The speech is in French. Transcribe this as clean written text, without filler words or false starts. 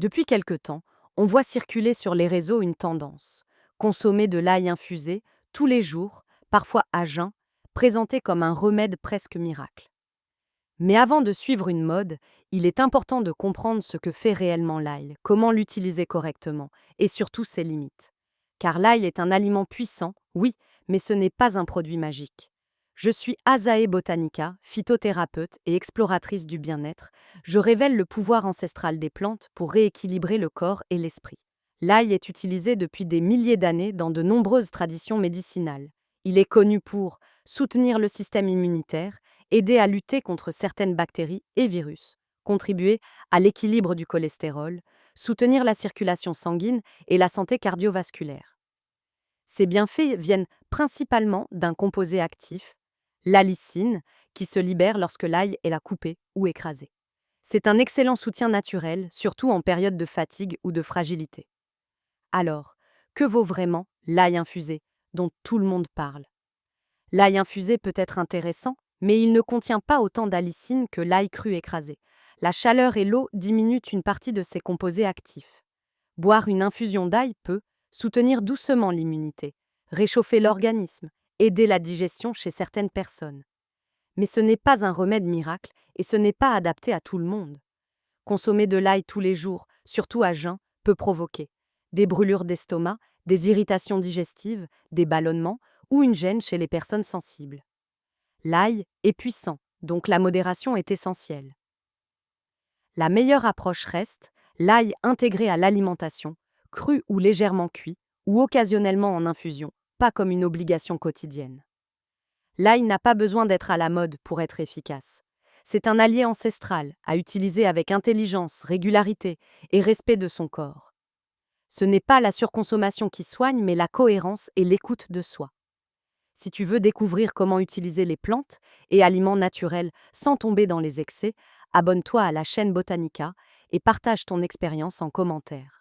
Depuis quelque temps, on voit circuler sur les réseaux une tendance. Consommer de l'ail infusé tous les jours, parfois à jeun, présenté comme un remède presque miracle. Mais avant de suivre une mode, il est important de comprendre ce que fait réellement l'ail, comment l'utiliser correctement, et surtout ses limites. Car l'ail est un aliment puissant, oui, mais ce n'est pas un produit magique. Je suis Azae Botanica, phytothérapeute et exploratrice du bien-être. Je révèle le pouvoir ancestral des plantes pour rééquilibrer le corps et l'esprit. L'ail est utilisé depuis des milliers d'années dans de nombreuses traditions médicinales. Il est connu pour soutenir le système immunitaire, aider à lutter contre certaines bactéries et virus, contribuer à l'équilibre du cholestérol, soutenir la circulation sanguine et la santé cardiovasculaire. Ces bienfaits viennent principalement d'un composé actif, l'allicine, qui se libère lorsque l'ail est coupé ou écrasé. C'est un excellent soutien naturel, surtout en période de fatigue ou de fragilité. Alors, que vaut vraiment l'ail infusé, dont tout le monde parle? L'ail infusé peut être intéressant, mais il ne contient pas autant d'allicine que l'ail cru écrasé. La chaleur et l'eau diminuent une partie de ses composés actifs. Boire une infusion d'ail peut soutenir doucement l'immunité, réchauffer l'organisme, aider la digestion chez certaines personnes. Mais ce n'est pas un remède miracle et ce n'est pas adapté à tout le monde. Consommer de l'ail tous les jours, surtout à jeun, peut provoquer des brûlures d'estomac, des irritations digestives, des ballonnements ou une gêne chez les personnes sensibles. L'ail est puissant, donc la modération est essentielle. La meilleure approche reste l'ail intégré à l'alimentation, cru ou légèrement cuit, ou occasionnellement en infusion, pas comme une obligation quotidienne. L'ail n'a pas besoin d'être à la mode pour être efficace. C'est un allié ancestral à utiliser avec intelligence, régularité et respect de son corps. Ce n'est pas la surconsommation qui soigne, mais la cohérence et l'écoute de soi. Si tu veux découvrir comment utiliser les plantes et aliments naturels sans tomber dans les excès, abonne-toi à la chaîne Botanica et partage ton expérience en commentaire.